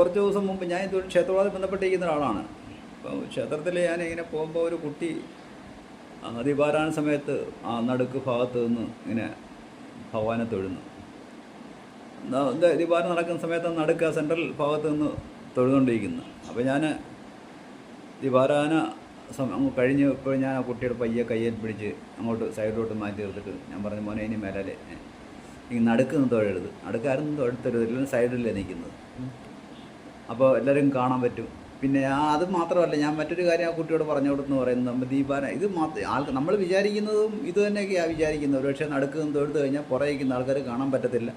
കുറച്ച് ദിവസം മുമ്പ് ഞാൻ ഇതൊരു ക്ഷേത്രവുമായി ബന്ധപ്പെട്ടിരിക്കുന്ന ഒരാളാണ്. അപ്പോൾ ക്ഷേത്രത്തിൽ ഞാൻ ഇങ്ങനെ പോകുമ്പോൾ ഒരു കുട്ടി ദീപാരാധന സമയത്ത് ആ നടുക്ക് ഭാഗത്ത് നിന്ന് ഇങ്ങനെ ഭഗവാനെ തൊഴുന്നു. ദീപാരാധന നടക്കുന്ന സമയത്ത് നടുക്ക് സെൻട്രൽ ഭാഗത്ത് നിന്ന് തൊഴുതുകൊണ്ടിരിക്കുന്നു. അപ്പോൾ ഞാൻ ദീപാരാധന കഴിഞ്ഞ് ഇപ്പോൾ ഞാൻ ആ കുട്ടിയുടെ പയ്യെ കയ്യിൽ പിടിച്ച് അങ്ങോട്ട് സൈഡിലോട്ട് മാറ്റി നിർത്തിട്ട് ഞാൻ പറഞ്ഞു, മോനെ ഇനി മേലെ ഈ നടുക്ക് നിന്ന് തൊഴരുത്, നടുക്കാരും തൊഴുത്തരുത്, എല്ലാം സൈഡിലേ നിൽക്കുന്നത്, അപ്പോൾ എല്ലാവരും കാണാൻ പറ്റും. പിന്നെ അത് മാത്രമല്ല, ഞാൻ മറ്റൊരു കാര്യം ആ കുട്ടിയോട് പറഞ്ഞു കൊടുത്തെന്ന് പറയുന്നത്, നമ്മൾ ദീപാരാധന ഇത് മാത്രം നമ്മൾ വിചാരിക്കുന്നതും ഇത് തന്നെയൊക്കെയാണ് വിചാരിക്കുന്നത്. ഒരു പക്ഷേ നടുക്ക് നിന്ന് തൊഴുത്ത് കഴിഞ്ഞാൽ പുറകിരിക്കുന്ന ആൾക്കാർ കാണാൻ പറ്റത്തില്ല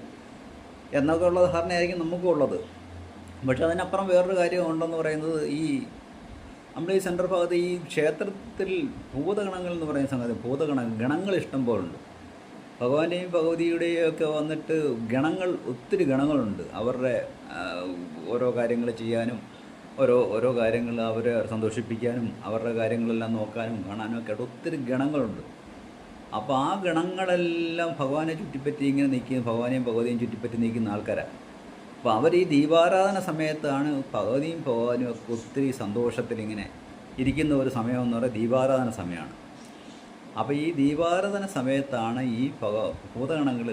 എന്നൊക്കെ ഉള്ള ധാരണയായിരിക്കും നമുക്കും ഉള്ളത്. പക്ഷെ അതിനപ്പുറം വേറൊരു കാര്യം ഉണ്ടെന്ന് പറയുന്നത്, ഈ നമ്മൾ ഈ സെൻട്രൽ ഭാഗത്ത് ഈ ക്ഷേത്രത്തിൽ ഭൂതഗണങ്ങൾ എന്ന് പറയുന്ന സംഗതി, ഗണങ്ങൾ ഇഷ്ടം പോലുണ്ട്. ഭഗവാന്റെയും ഭഗവതിയുടെയും ഒക്കെ വന്നിട്ട് ഒത്തിരി ഗണങ്ങളുണ്ട്. അവരുടെ ഓരോ കാര്യങ്ങൾ ചെയ്യാനും ഓരോ കാര്യങ്ങൾ അവരെ സന്തോഷിപ്പിക്കാനും അവരുടെ കാര്യങ്ങളെല്ലാം നോക്കാനും കാണാനും ഒക്കെ ആയിട്ട് ഒത്തിരി ഗണങ്ങളുണ്ട്. അപ്പോൾ ആ ഗണങ്ങളെല്ലാം ഭഗവാനെ ചുറ്റിപ്പറ്റി ഇങ്ങനെ നിൽക്കുന്ന, ഭഗവാനെയും ഭഗവതിയും ചുറ്റിപ്പറ്റി നിൽക്കുന്ന ആൾക്കാരാണ്. അപ്പോൾ അവർ ഈ ദീപാരാധന സമയത്താണ് ഭഗവതിയും ഭഗവാനും ഒക്കെ ഒത്തിരി സന്തോഷത്തിലിങ്ങനെ ഇരിക്കുന്ന ഒരു സമയമെന്ന് പറയുന്നത് ദീപാരാധന സമയമാണ്. അപ്പോൾ ഈ ദീപാരാധന സമയത്താണ് ഈ ഭൂതഗണങ്ങൾ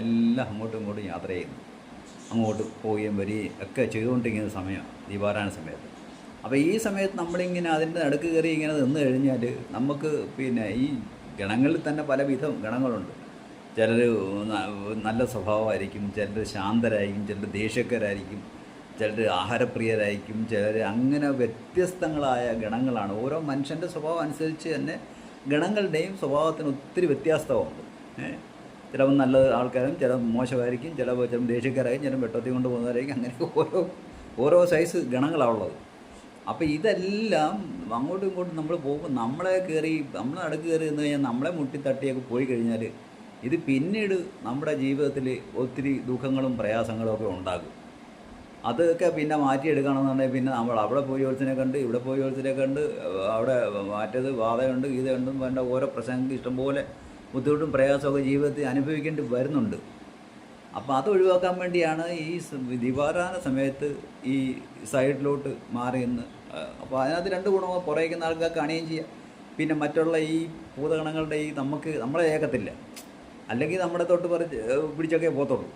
എല്ലാം അങ്ങോട്ടും ഇങ്ങോട്ടും യാത്ര ചെയ്യുന്നത്, അങ്ങോട്ട് പോവുകയും വരികയും ഒക്കെ ചെയ്തുകൊണ്ടിരിക്കുന്ന സമയമാണ് ദീപാരാധന സമയത്ത്. അപ്പോൾ ഈ സമയത്ത് നമ്മളിങ്ങനെ അതിൻ്റെ നടുക്ക് കയറി ഇങ്ങനെ നിന്ന് കഴിഞ്ഞാൽ നമുക്ക് പിന്നെ ഈ ഗണങ്ങളിൽ തന്നെ പലവിധം ഗണങ്ങളുണ്ട്. ചിലർ നല്ല സ്വഭാവമായിരിക്കും, ചിലർ ശാന്തരായിരിക്കും, ചിലർ ദേഷ്യക്കാരായിരിക്കും, ചിലർ ആഹാരപ്രിയരായിരിക്കും, ചിലർ അങ്ങനെ വ്യത്യസ്തങ്ങളായ ഗണങ്ങളാണ്. ഓരോ മനുഷ്യൻ്റെ സ്വഭാവം അനുസരിച്ച് തന്നെ ഗണങ്ങളുടെയും സ്വഭാവത്തിന് ഒത്തിരി വ്യത്യാസമുണ്ട്. ചിലപ്പോൾ നല്ല ആൾക്കാരും, ചില മോശമായിരിക്കും, ചിലപ്പോൾ ദേഷ്യക്കാരായിരിക്കും, ചില വെട്ടത്തിൽ കൊണ്ട് പോകുന്നവരായിരിക്കും. അങ്ങനെ ഓരോ സൈസ് ഗണങ്ങളാണുള്ളത്. അപ്പോൾ ഇതെല്ലാം അങ്ങോട്ടും ഇങ്ങോട്ടും നമ്മൾ പോകുമ്പോൾ നമ്മൾ നടുക്ക് കയറി നിന്ന് കഴിഞ്ഞാൽ നമ്മളെ മുട്ടിത്തട്ടിയൊക്കെ പോയി കഴിഞ്ഞാൽ ഇത് പിന്നീട് നമ്മുടെ ജീവിതത്തിൽ ഒത്തിരി ദുഃഖങ്ങളും പ്രയാസങ്ങളും ഒക്കെ ഉണ്ടാകും. അതൊക്കെ പിന്നെ മാറ്റിയെടുക്കണമെന്നുണ്ടെങ്കിൽ പിന്നെ നമ്മൾ അവിടെ പോയി ഒരുത്തിനെ കണ്ട്, ഇവിടെ പോയി ഒരുത്തിനെ കണ്ട്, അവിടെ മാറ്റത് വാതയുണ്ട് ഗീതയുണ്ടെന്ന് പറഞ്ഞാൽ ഓരോ പ്രസംഗം ഇഷ്ടംപോലെ ബുദ്ധിമുട്ടും പ്രയാസമൊക്കെ ജീവിതത്തിൽ അനുഭവിക്കേണ്ടി വരുന്നുണ്ട്. അപ്പോൾ അത് ഒഴിവാക്കാൻ വേണ്ടിയാണ് ഈ ദീപാരാധന സമയത്ത് ഈ സൈഡിലോട്ട് മാറി നിന്ന്. അപ്പോൾ അതിനകത്ത് രണ്ട് ഗുണമോ പുറയിക്കുന്ന ആൾക്കാർക്ക് കാണുകയും ചെയ്യാം. പിന്നെ മറ്റുള്ള ഈ ഭൂതഗണങ്ങളുടെ ഈ നമ്മളെ ഏക്കത്തില്ല, അല്ലെങ്കിൽ നമ്മുടെ തൊട്ട് പിടിച്ചൊക്കെ പോകത്തുള്ളൂ.